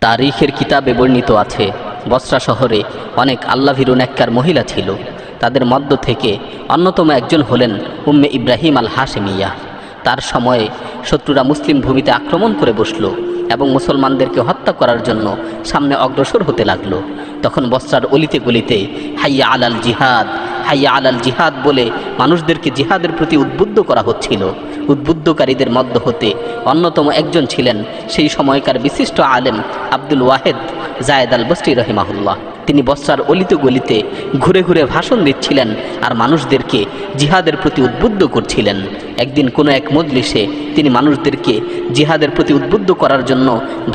তারিখের কিতাবে বর্ণিত আছে, বসরা শহরে অনেক আল্লাভীরু নেককার মহিলা ছিল। তাদের মধ্য থেকে অন্যতম একজন হলেন উম্মে ইব্রাহিম আল হাশেমিয়া। তার সময়ে শত্রুরা মুসলিম ভূমিতে আক্রমণ করে বসল এবং মুসলমানদেরকে হত্যা করার জন্য সামনে অগ্রসর হতে লাগলো। তখন বসরার অলিতে গলিতে হাইয়া আলাল জিহাদ, হাইয়া আলাল জিহাদ বলে মানুষদেরকে জিহাদের প্রতি উদ্বুদ্ধ করা হচ্ছিল। উদ্বুদ্ধকারীদের মধ্য হতে অন্যতম একজন ছিলেন সেই সময়কার বিশিষ্ট আলেম আব্দুল ওয়াহেদ জায়েদ আল বসরি রহিমাহুল্লাহ। তিনি বসরার অলিতে গলিতে ঘুরে ঘুরে ভাষণ দিচ্ছিলেন আর মানুষদেরকে জিহাদের প্রতি উদ্বুদ্ধ করছিলেন। একদিন কোনো এক মজলিসে তিনি মানুষদেরকে জিহাদের প্রতি উদ্বুদ্ধ করার জন্য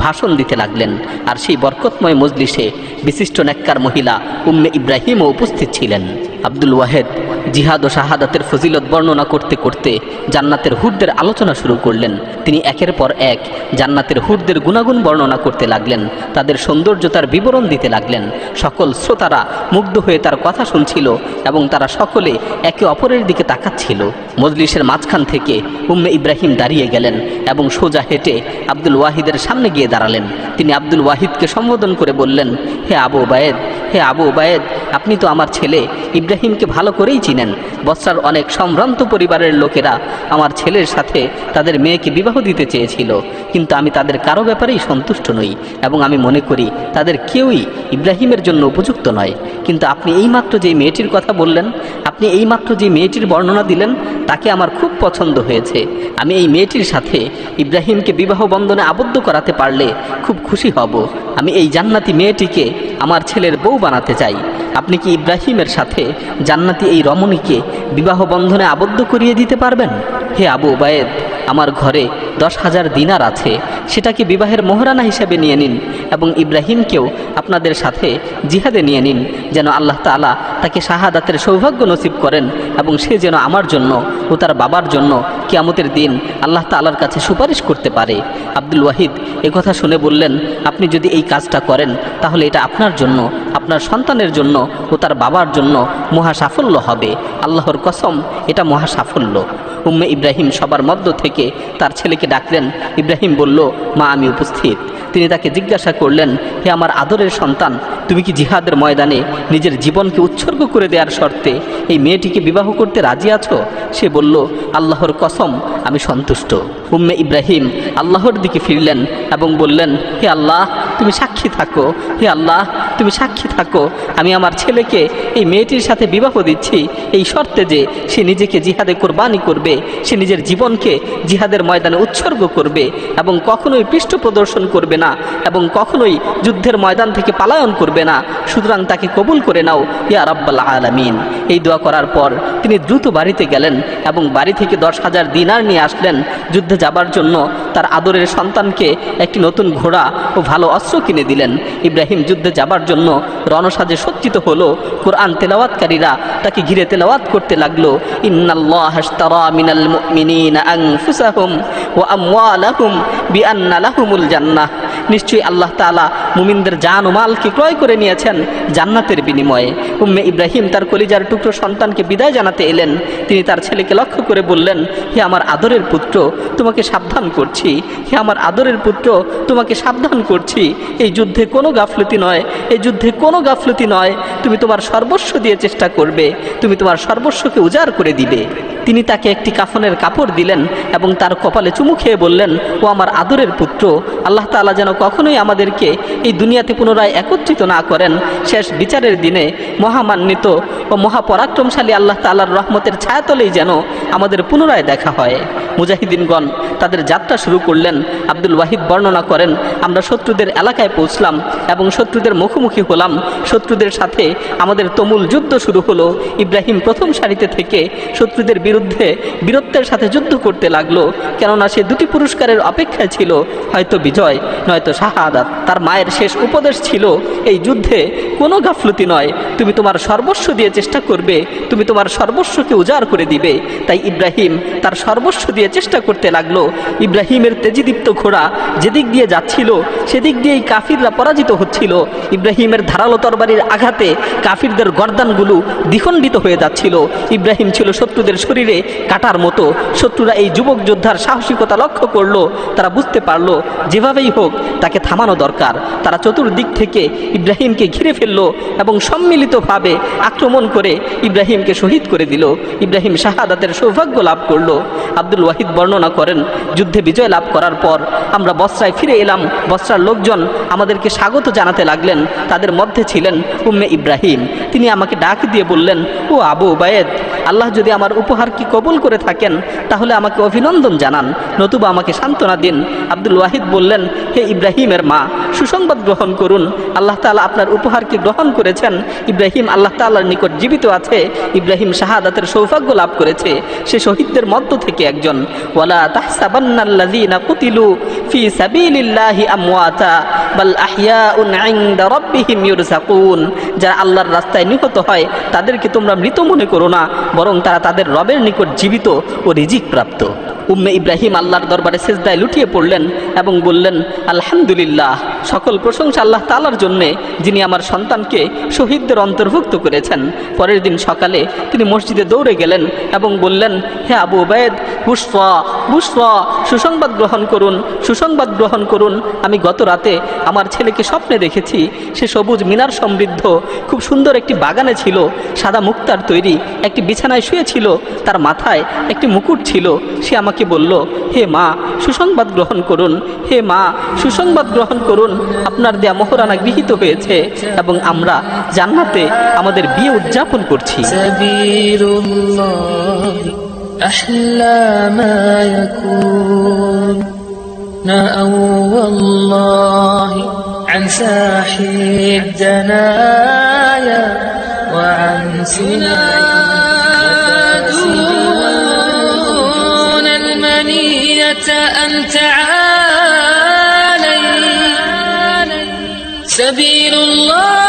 ভাষণ দিতে লাগলেন। আর সেই বরকতময় মজলিসে বিশিষ্ট নেককার মহিলা উম্মে ইব্রাহিমও উপস্থিত ছিলেন। আব্দুল ওয়াহেদ জিহাদ ও শাহাদাতের ফজিলত বর্ণনা করতে করতে জান্নাতের হুরদের আলোচনা শুরু করলেন। তিনি একের পর এক জান্নাতের হুরদের গুণাগুণ বর্ণনা করতে লাগলেন, তাদের সৌন্দর্যতার বিবরণ দিতে লাগলেন। সকল শ্রোতারা মুগ্ধ হয়ে তার কথা শুনছিল এবং তারা সকলে একে অপরের দিকে তাকাচ্ছিল। মজলিসের মাঝখান থেকে উম্মে ইব্রাহিম দাঁড়িয়ে গেলেন এবং সোজা হেঁটে আব্দুল ওয়াহিদের সামনে গিয়ে দাঁড়ালেন। তিনি আব্দুল ওয়াহিদকে সম্বোধন করে বললেন, হে আবু উবায়েদ, হে আবু উবায়েদ, আপনি তো আমার ছেলে ইব্রাহিমকে ভালো করেই চিনেন। বসরার অনেক সম্ভ্রান্ত পরিবারের লোকেরা আমার ছেলের সাথে তাদের মেয়েকে বিবাহ দিতে চেয়েছিল, কিন্তু আমি তাদের কারো ব্যাপারেই সন্তুষ্ট নই এবং আমি মনে করি তাদের কেউই ইব্রাহিমের জন্য উপযুক্ত নয়। কিন্তু আপনি এইমাত্র যেই মেয়েটির কথা বললেন, আপনি এইমাত্র যে মেয়েটির বর্ণনা দিলেন, তাকে আমার খুব পছন্দ হয়েছে। আমি এই মেয়েটির সাথে ইব্রাহিমকে বিবাহ বন্ধনে আবদ্ধ করাতে পারলে খুব খুশি হব। আমি এই জান্নাতি মেয়েটিকে আমার ছেলের বউ বানাতে চাই। আপনি কি ইব্রাহিমের সাথে জান্নাতি এই রমণীকে বিবাহ বন্ধনে আবদ্ধ করিয়ে দিতে পারবেন? হে আবু উবায়েদ, আমার ঘরে 10,000 দিনার আছে, সেটাকে বিবাহের মোহরানা হিসেবে নিয়ে নিন এবং ইব্রাহিমকেও আপনাদের সাথে জিহাদে নিয়ে নিন, যেন আল্লাহ তাআলা তাকে শাহাদাতের সৌভাগ্য নসিব করেন এবং সে যেন আমার জন্য ও তার বাবার জন্য কিয়ামতের দিন আল্লাহ তাআলার কাছে সুপারিশ করতে পারে। আব্দুল ওয়াহিদ একথা শুনে বললেন, আপনি যদি এই কাজটা করেন তাহলে এটা আপনার জন্য, আপনার সন্তানের জন্য ও তার বাবার জন্য মহা সাফল্য হবে। আল্লাহর কসম, এটা মহা সাফল্য। উম্মে ইব্রাহিম সবার মধ্য থেকে তার ছেলেকে ডাকলেন। ইব্রাহিম বলল, মা, আমি উপস্থিত। তিনি তাকে জিজ্ঞাসা করলেন, হে আমার আদরের সন্তান, তুমি কি জিহাদের ময়দানে নিজের জীবনকে উৎসর্গ করে দেওয়ার শর্তে এই মেয়েটিকে বিবাহ করতে রাজি আছো? সে বলল, আল্লাহর কসম, আমি সন্তুষ্ট। উম্মে ইব্রাহিম আল্লাহর দিকে ফিরলেন এবং বললেন, হে আল্লাহ, তুমি সাক্ষী থাকো, হে আল্লাহ, তুমি সাক্ষী থাকো, আমি আমার ছেলেকে এই মেয়েটির সাথে বিবাহ দিচ্ছি এই শর্তে যে সে নিজেকে জিহাদে কোরবানি করবে, সে নিজের জীবনকে জিহাদের ময়দানে উৎসর্গ করবে এবং কখনোই পৃষ্ঠ প্রদর্শন করবে না এবং কখনোই যুদ্ধের ময়দান থেকে পালায়ন করবে না। সুতরাং তাকে কবুল করে নাও ইয়া রাব্বাল আলামিন। এই দোয়া করার পর তিনি দ্রুত বাড়িতে গেলেন এবং বাড়ি থেকে 10,000 দিনার নিয়ে আসলেন। যুদ্ধে যাবার জন্য তার আদরের সন্তানকে একটি নতুন ঘোড়া ও ভালো অস্ত্র কিনে দিলেন। ইব্রাহিম যুদ্ধে যাবার জন্য রণসাজে সজ্জিত হলো। কোরআন তেলাওয়াতকারীরা তাকে ঘিরে তেলাওয়াত করতে লাগলো, ইন্নাল্লাহা আশতারা মিনাল মুমিনিনা আনফুসাহুম ওয়া আমওয়ালাহুম বিআন্না লাহুমুল জান্নাহ। নিশ্চয়ই আল্লাহ তাআলা মুমিনদের জান ও মালকে ক্রয় করে নিয়েছেন জান্নাতের বিনিময়ে। উম্মে ইব্রাহিম তার কলিজার টুকরো সন্তানকে বিদায় জানাতে এলেন। তিনি তার ছেলেকে লক্ষ্য করে বললেন, হে আমার আদরের পুত্র, তোমাকে সাবধান করছি, হে আমার আদরের পুত্র, তোমাকে সাবধান করছি। এই যুদ্ধে কোনো গাফলতি নয়, এই যুদ্ধে কোনো গাফলতি নয়। তুমি তোমার সর্বস্ব দিয়ে চেষ্টা করবে, তুমি তোমার সর্বস্বকে উজাড় করে দিবে। তিনি তাকে একটি কাফনের কাপড় দিলেন এবং তার কপালে চুমু খেয়ে বললেন, ও আমার আদরের পুত্র, আল্লাহ তাআলা যেন কখনোই আমাদেরকে এই দুনিয়াতে পুনরায় একত্রিত না করেন। শেষ বিচারের দিনে মহামান্বিত ও মহাপরাক্রমশালী আল্লাহ তাআলার রহমতের ছায়াতলেই যেন আমাদের পুনরায় দেখা হয়। মুজাহিদিনগণ তাদের যাত্রা শুরু করলেন। আব্দুল ওয়াহিদ বর্ণনা করেন, আমরা শত্রুদের এলাকায় পৌঁছলাম এবং শত্রুদের মুখোমুখি হলাম। শত্রুদের সাথে আমাদের তুমুল যুদ্ধ শুরু হলো। ইব্রাহিম প্রথম সারিতে থেকে শত্রুদের বিরুদ্ধে বীরত্বের সাথে যুদ্ধ করতে লাগলো, কেননা সে দুটি পুরস্কারের অপেক্ষায় ছিল, হয়তো বিজয় নয়তো শাহাদাত। তার মায়ের শেষ উপদেশ ছিল, এই যুদ্ধে কোনো গাফলতি নয়, তুমি তোমার সর্বস্ব দিয়ে চেষ্টা চেষ্টা করবে, তুমি তোমার সর্বস্বকে উজাড় করে দিবে। তাই ইব্রাহিম তার সর্বস্ব দিয়ে চেষ্টা করতে লাগলো। ইব্রাহিমের তেজিদীপ্ত ঘোড়া যেদিক দিয়ে যাচ্ছিল সেদিক দিয়েই কাফিররা পরাজিত হচ্ছিল। ইব্রাহিমের ধারালো তরবারির আঘাতে কাফিরদের গর্দানগুলো দ্বিখণ্ডিত হয়ে যাচ্ছিল। ইব্রাহিম ছিল শত্রুদের শরীরে কাটার মতো। শত্রুরা এই যুবক যোদ্ধার সাহসিকতা লক্ষ্য করলো। তারা বুঝতে পারলো যেভাবেই হোক তাকে থামানো দরকার। তারা চতুর্দিক থেকে ইব্রাহিমকে ঘিরে ফেললো এবং সম্মিলিতভাবে আক্রমণ করে ইব্রাহিমকে শহীদ করে দিল। ইব্রাহিম শাহাদাতের সৌভাগ্য লাভ করলো। আব্দুল ওয়াহিদ বর্ণনা করেন, যুদ্ধে বিজয় লাভ করার পর আমরা বসরায় ফিরে এলাম। বসরার লোকজন আমাদেরকে স্বাগত জানাতে লাগলেন। তাদের মধ্যে ছিলেন উম্মে ইব্রাহিম। তিনি আমাকে ডাক দিয়ে বললেন, ও আবু উবায়েদ, আল্লাহ যদি আমার উপহার কি কবুল করে থাকেন তাহলে আমাকে অভিনন্দন জানান, নতুবা আমাকে সান্ত্বনা দিন। আব্দুল ওয়াহিদ বললেন, হে ইব্রাহিমের মা, সুসংবাদ গ্রহণ করুন। আল্লাহ তাআলা আপনার উপহারকে গ্রহণ করেছেন। ইব্রাহিম আল্লাহ তাআলার নিকট জীবিত আছে। ইব্রাহিম শাহাদাতের সৌভাগ্য লাভ করেছে। সে শহীদদের মধ্য থেকে একজন। ওয়ালা তাহসাবান্নাল্লাযীনা কুতিলু ফি সাবিলিল্লাহি আমওয়াতা বাল আহইয়াউন ইনদা রাব্বিহিম ইউরযাকুন। যারা আল্লাহর রাস্তায় নিহত হয় তাদেরকে তোমরা মৃত মনে করো না, বরং তারা তাদের রবের নিকট জীবিত ও রিজিক প্রাপ্ত। উম্মে ইব্রাহিম আল্লাহর দরবারে সিজদায় লুটিয়ে পড়লেন এবং বললেন, আলহামদুলিল্লাহ, সকল প্রশংসা আল্লাহ তাআলার জন্যে, যিনি আমার সন্তানকে শহীদদের অন্তর্ভুক্ত করেছেন। পরের দিন সকালে তিনি মসজিদে দৌড়ে গেলেন এবং বললেন, হে আবু উবায়েদ, বুশরা বুশরা, সুসংবাদ গ্রহণ করুন, সুসংবাদ গ্রহণ করুন। আমি গত রাতে আমার ছেলেকে স্বপ্নে দেখেছি। সে সবুজ মিনার সমৃদ্ধ খুব সুন্দর একটি বাগানে ছিল। সাদা মুক্তার তৈরি একটি বিছানায় শুয়েছিল। তার মাথায় একটি মুকুট ছিল। সে আমাকে বলল, হে মা, সুসংবাদ গ্রহণ করুন, হে মা, সুসংবাদ গ্রহণ করুন, আপনার দেয়া মোহরানা গৃহীত হয়েছে এবং আমরা জান্নাতে আমাদের বিয়ে উদযাপন করছি। أحلى ما يكون والله عن ساحل الدنايا وعن دون المنية أن تعالي سبيل الله